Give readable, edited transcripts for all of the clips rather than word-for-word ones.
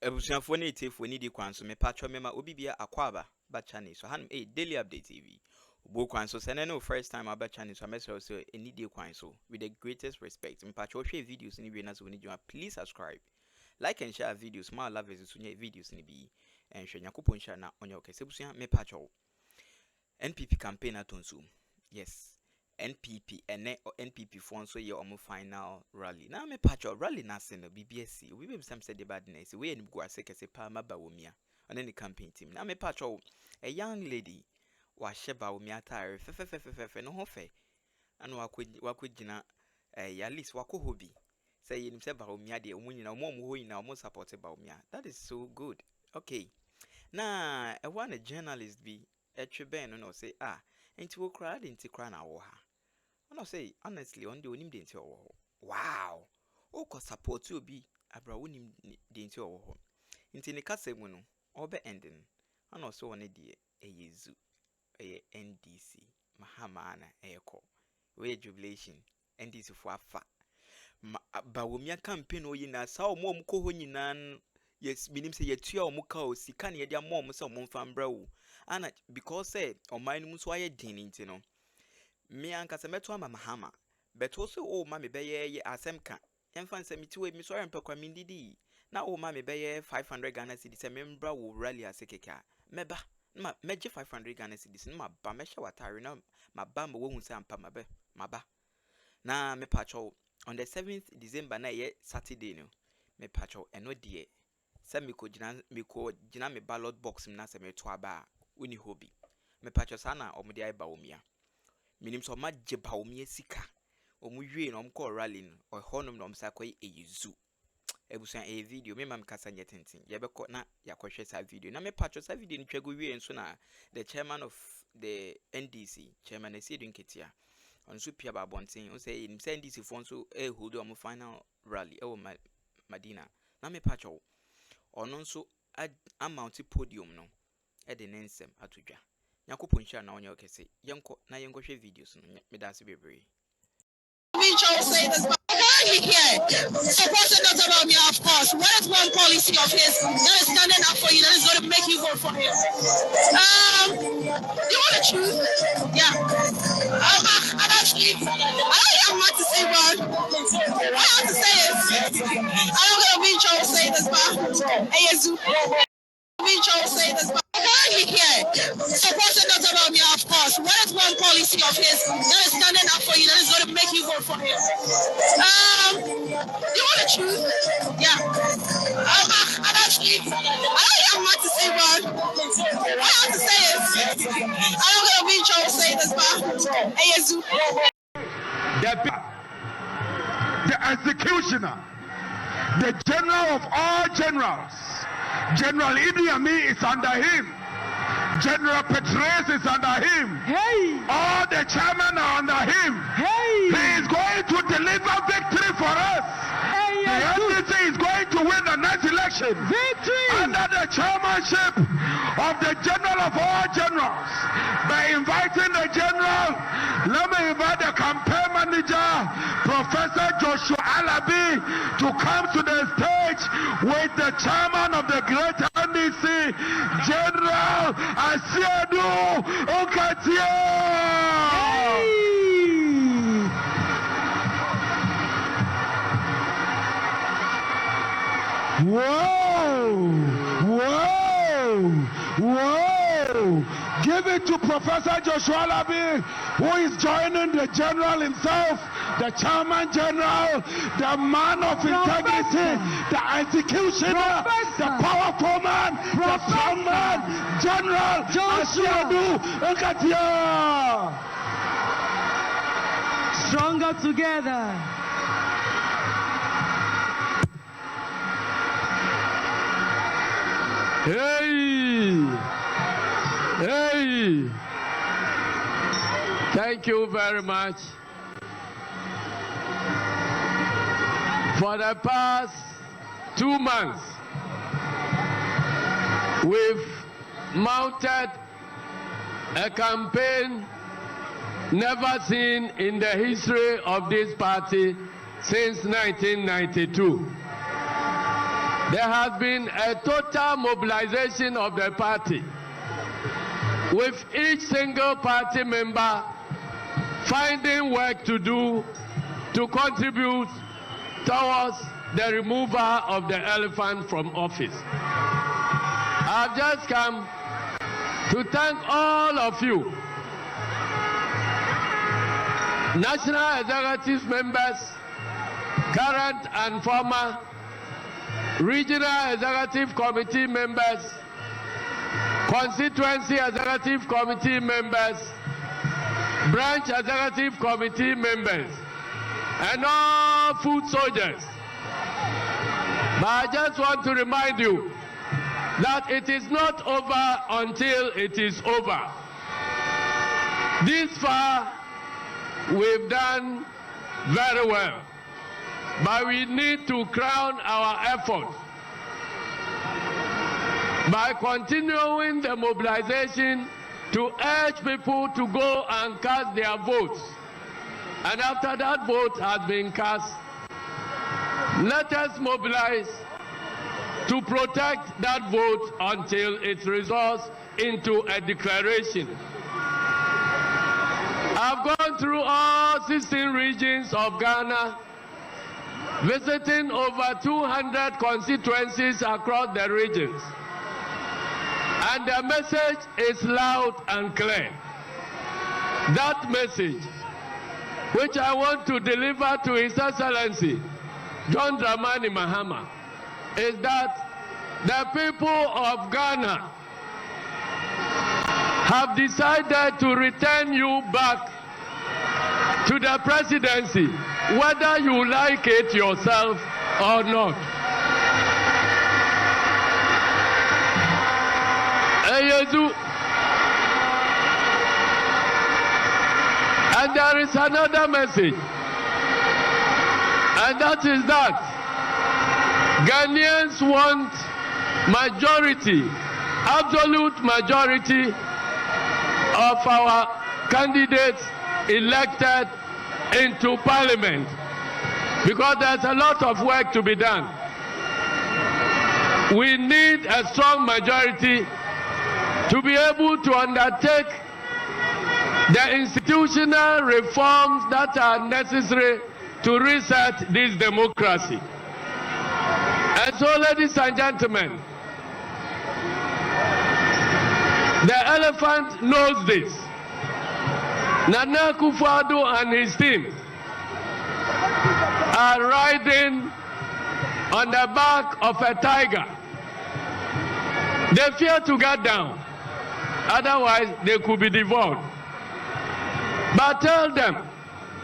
Ebusuafo na etefo ni di kwan so me patcho me ma obi bia akwaba ba channel so han daily update TV. Obo kwan so sene no first time aba channel so amesero so any day kwan so with the greatest respect. Me patcho hwe videos ni bi na so ni juma please subscribe. Like and share videos ma love is so videos ni bi and hwe yakopon share na onye okese busua me patcho. NPP campaign atonsu. Yes. NPP ene NPP fon so ye omo final rally. Na me patcho rally na se no BBSC. We be some say the badness. We en go ase kese pa ma ba womia. On any campaign team. Na me patcho a young lady wa sheba womia attire fe no ho fe. Anu wako gina ya list wako hobby. Say you say ba womia de omo nyina omo ho nyina omo support ba womia. That is so good. Okay. Na e one journalist be etweben no say enti wo kra de enti kra na wo ha. I say honestly on the onim de enti wo. Wow. O ko support you bi abra wonim de enti wo. Enti ne kasa mu no obe ending. Ana so one de eyezu NDC Mahama na eko. We jubilation NDC fo afa. Ba wo mia campaign o yina sa o mom ko ho nyina yes minim say yetua o muka o sika na ye dia mom say o mfa mbra wo. Ana because say oman mu so aye din nti no me ankasa meto ama Mahama beto so o ma me beye asem ka yemfa nsem ti we mi so rempakwa mi ndidi na o ma me beye 500 Ghana cedis se membra wo rally asekeka meba na meje 500 Ghana cedis na ba me hye watare na maba ma wo hu se ampa maba na me pacho on the 7th December na ye Saturday no me pacho eno de se me ko gina me ballot box na se me to aba uni hobby me pacho sana omde ai ba omia minim so ma je ba omia sika omu wie no mko rally no honom no msa koy eyizu ebusan video me mam kasa nyetentin ye beko na yakohwe sa video na me pacho sa video ntwago wie nso na the chairman of the NDC chairman Esidu Nketia onso pia ba bonten o say nim say NDC fon so hold on final rally e wo Madina na me pacho ono nso amount podium no e de nensem atodwa yakopon sha na onye okese yenko na yenkohwe videos no me da se bebre say this, but Suporter not about me, of course. What is one policy of his that is standing up for you, that is going to make you vote for him? You want to choose? Yeah. Honestly, I don't have much to say, but what I have to say is, I'm not going to be trying to say this, but hey, Azu. Say this, but Suporter not about me, of course. What is one policy of his that is standing up for you, that is going to make you vote for him? You want to choose? Yeah. Honestly, I don't have much to say, but what I have to say is, I'm not going to be trying to say this, but hey, Azu. The executioner, the general of all generals, General Idi Amin is under him. General Petraeus is under him. Hey! All the chairmen are under him. Hey! He is going to deliver victory for us. Hey! The NDC is going to win the next election. Victory! Under the chairmanship of the general of all generals. By inviting the general, let me invite the campaign manager, Professor Joshua Alabi, to come to the stage with the chairman of the great NDC, General Asiedu Nketia. Whoa! Whoa! Whoa! Give it to Professor Joshua Alabi, who is joining the general himself, the chairman general, the man of integrity, the executioner, the powerful man, the strong man, General Asiedu Nketia. Stronger together. Hey! Hey! Thank you very much. For the past 2 months, we've mounted a campaign never seen in the history of this party since 1992. there has been a total mobilization of the party, with each single party member finding work to do to contribute towards the removal of the elephant from office. I've just come to thank all of you, National Executive members, current and former, Regional Executive Committee members, Constituency Executive Committee members, Branch Executive Committee members, and all foot soldiers. But I just want to remind you that it is not over until it is over. This far, we've done very well, but we need to crown our effort by continuing the mobilization to urge people to go and cast their votes. And after that vote has been cast, let us mobilize to protect that vote until it results into a declaration. I've gone through all 16 regions of Ghana, visiting over 200 constituencies across the regions. And the message is loud and clear. That message, which I want to deliver to His Excellency, John Dramani Mahama, is that the people of Ghana have decided to return you back to the presidency, whether you like it yourself or not. And there is another message, and that is that Ghanaians want majority, absolute majority of our candidates elected into parliament, because there's a lot of work to be done. We need a strong majority to be able to undertake the institutional reforms that are necessary to reset this democracy. And so, ladies and gentlemen, the elephant knows this. Nana Akufo-Addo and his team are riding on the back of a tiger. They fear to get down, otherwise they could be devoured. But tell them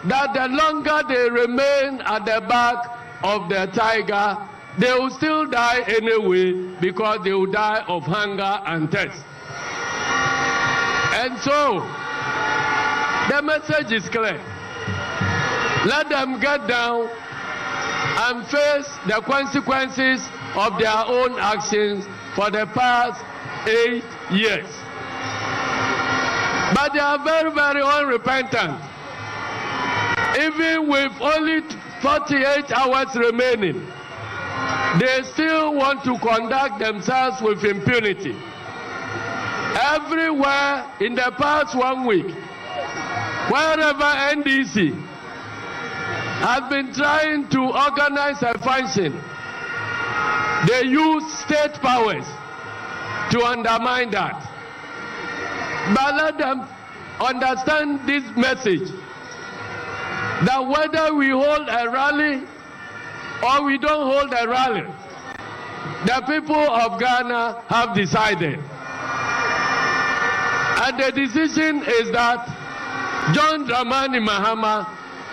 that the longer they remain at the back of the tiger, they will still die anyway, because they will die of hunger and thirst. And so, the message is clear. Let them get down and face the consequences of their own actions for the past 8 years. But they are very, very unrepentant. Even with only 48 hours remaining, they still want to conduct themselves with impunity. Everywhere in the past 1 week, wherever NDC has been trying to organize a function, they use state powers to undermine that. But let them understand this message, that whether we hold a rally or we don't hold a rally, the people of Ghana have decided. And the decision is that John Dramani Mahama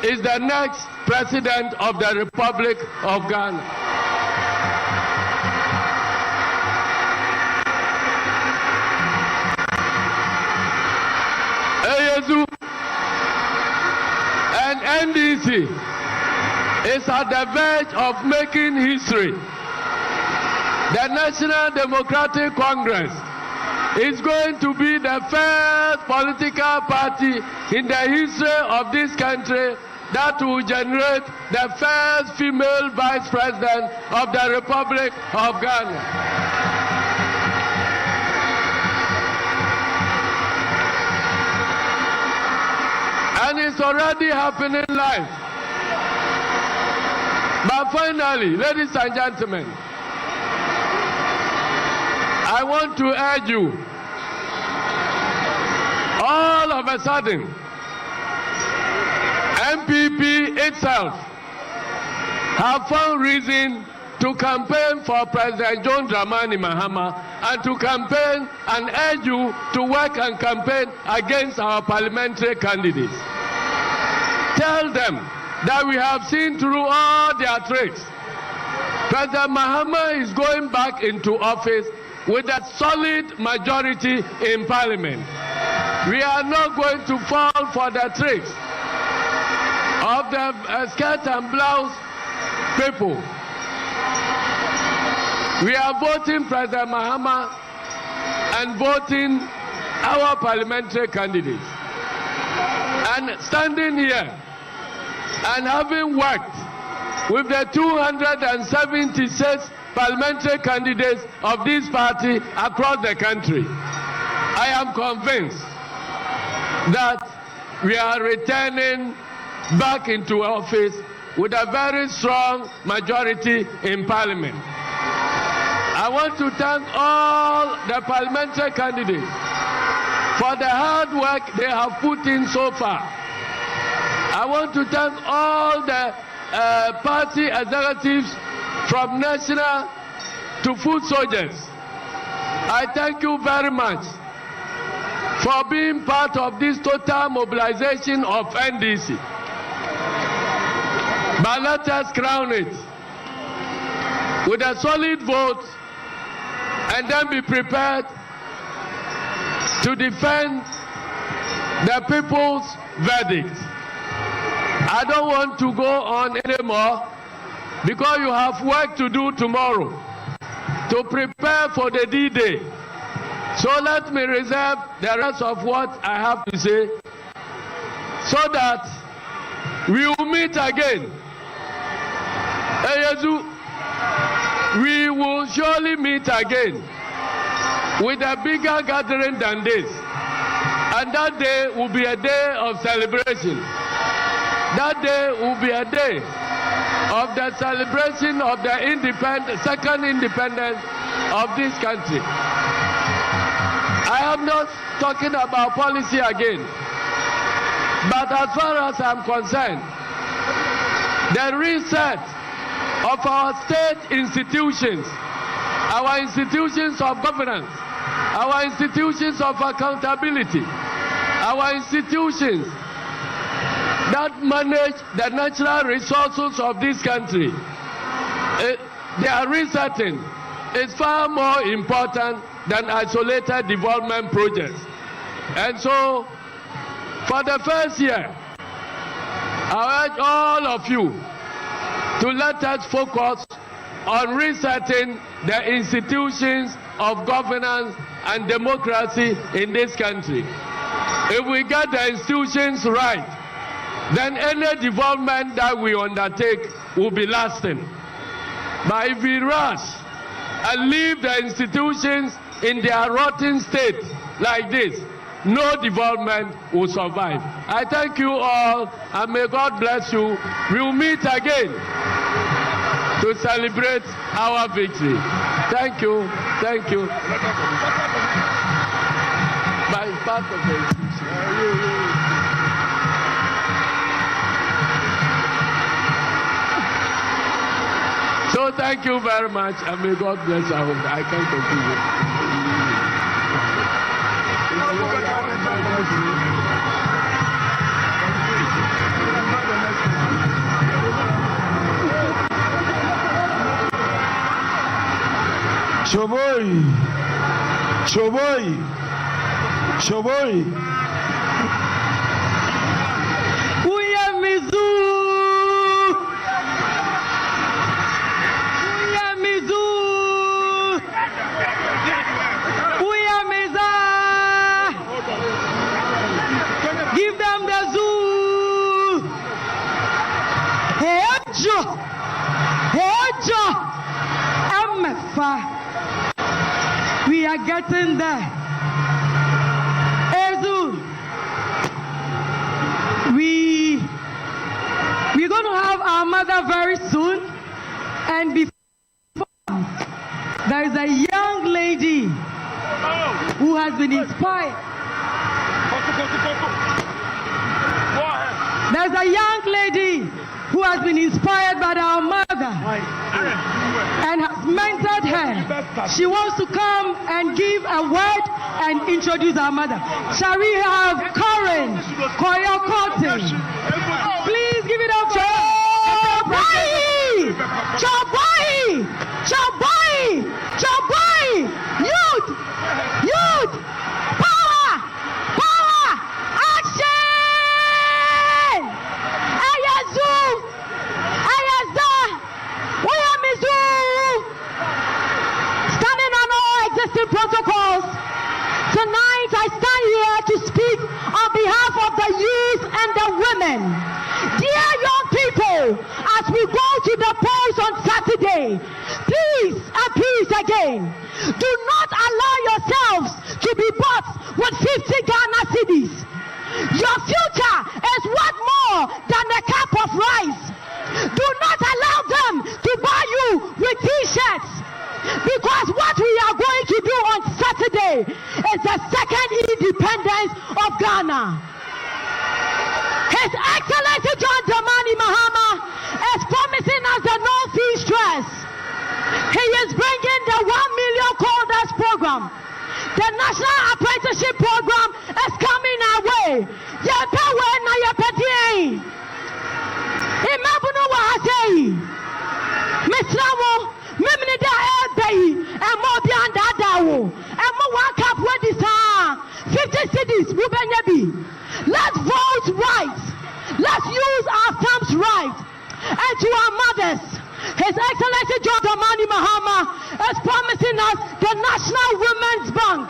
is the next president of the Republic of Ghana. And NDC is at the verge of making history. The National Democratic Congress is going to be the first political party in the history of this country that will generate the first female vice president of the Republic of Ghana. And it's already happening live. But finally, ladies and gentlemen, I want to urge you, all of a sudden, NPP itself have found reason to campaign for President John Dramani Mahama and to campaign and urge you to work and campaign against our parliamentary candidates. Tell them that we have seen through all their tricks. President Mahama is going back into office with a solid majority in parliament. We are not going to fall for the tricks of the skirt and blouse people. We are voting President Mahama and voting our parliamentary candidates. And standing here and having worked with the 276 parliamentary candidates of this party across the country, I am convinced that we are returning back into office with a very strong majority in parliament. I want to thank all the parliamentary candidates for the hard work they have put in so far. I want to thank all the party executives from national to foot soldiers. I thank you very much for being part of this total mobilization of NDC. But let us crown it with a solid vote and then be prepared to defend the people's verdict. I don't want to go on anymore because you have work to do tomorrow to prepare for the D-Day. So let me reserve the rest of what I have to say so that we will meet again. We will surely meet again with a bigger gathering than this. And that day will be a day of celebration. That day will be a day of the celebration of the second independence of this country. I am not talking about policy again. But as far as I'm concerned, the reset of our state institutions, our institutions of governance, our institutions of accountability, our institutions that manage the natural resources of this country, their resetting is far more important than isolated development projects. And so, for the first year, I urge all of you to let us focus on resetting the institutions of governance and democracy in this country. If we get the institutions right, then any development that we undertake will be lasting. But if we rush and leave the institutions in their rotten state like this, no development will survive. I thank you all and may God bless you. We will meet again to celebrate our victory. Thank you. Thank you. By part of the institution. So thank you very much and may God bless our home. I can't continue. Choboy, Choboy, Choboy. far. We are getting there. Ezu, we're going to have our mother very soon. And before there is a young lady who has been inspired. There's a young lady who has been inspired by our mother and has mentored her. She wants to come and give a word and introduce our mother. Shall we have Karen Koyokote? Please give it up for Chabai! Chabai! Chabai! Chabai! Youth! Youth! Power! Power! Action! Ayazu! Ayaza! Oyamizu! Standing on all existing protocols, tonight I stand here to speak on behalf of the youth and the women. Dear young people, as we go to the polls on Saturday, please and please again, do not allow yourselves to be bought with 50 Ghana cedis. Your future is worth more than a cup of rice. Do not allow them to buy you with t-shirts, because what we are going to do on Saturday is the second independence of Ghana. His Excellency John Dramani Mahama is promising us the no-fee stress. He is bringing the 1 million coders program. The National Apprenticeship Program is coming our way. Imagine what I say. Mr. Mimida Ebay, and more beyond that, and more 1 cup with this 50 cities, Rubenabi. Let's vote right. Let's use our thumbs right. And to our mothers, His Excellency John Dramani Mahama is promising us the National Women's Bank.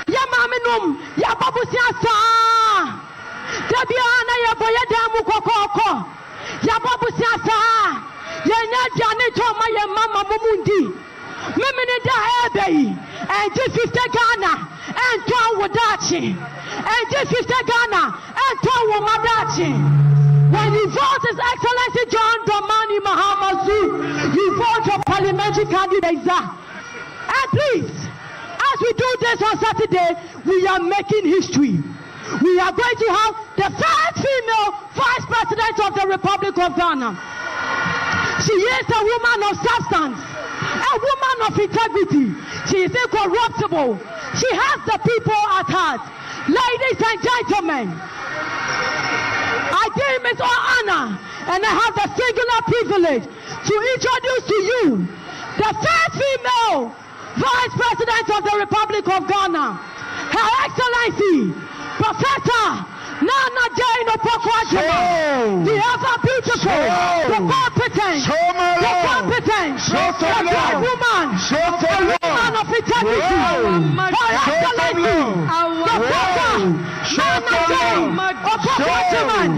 Yamaminum, Yababusiasa, Debiana Yaboyadamu Kokoko, Yababusiasa, Yana Janito, my mama Mumundi, Miminida Ebay, and 50 Ghana, and John Wadachi, and 50 Ghana, and John Wadachi. When you vote His Excellency John Dramani Mahama Zoo, you vote for parliamentary candidates. And please, as we do this on Saturday, we are making history. We are going to have the first female Vice President of the Republic of Ghana. She is a woman of substance, a woman of integrity. She is incorruptible. She has the people at heart. Ladies and gentlemen, I deem it all honor, and I have the singular privilege to introduce to you the first female Vice President of the Republic of Ghana, Her Excellency, Professor Nana Jane Opoku-Agyeman, the ever beautiful, the competent, the great woman, the woman of integrity, Her Excellency, Professor Nana Jane Opoku-Agyeman.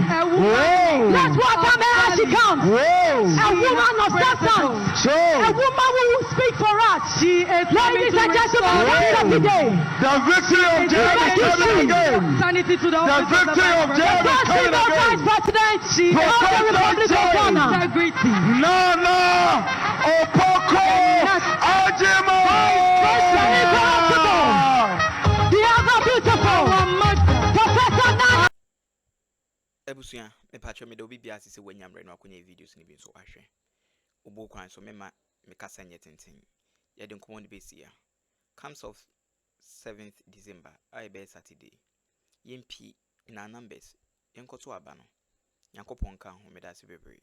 Let's welcome her as she comes. A woman of substance, a woman who will speak for us. She is, ladies and gentlemen, today. The victory of James is coming again. Sanity to the victory of James is coming again. President, she is the Republic of Ghana. Integrity. Nana Opoku-Agyeman. The other beautiful Professor Nana. Ebusuya, me patcho me do bibia asise wanyamre no akonya videos ni bi so ahwe. Obo kwan so mema me kasa nyetintin. Ye de nkomo ne besia. Comes of 7th December, I be Saturday. Yempi in our numbers. Yenkoto abano. Yankopon ka ho me da se bebre.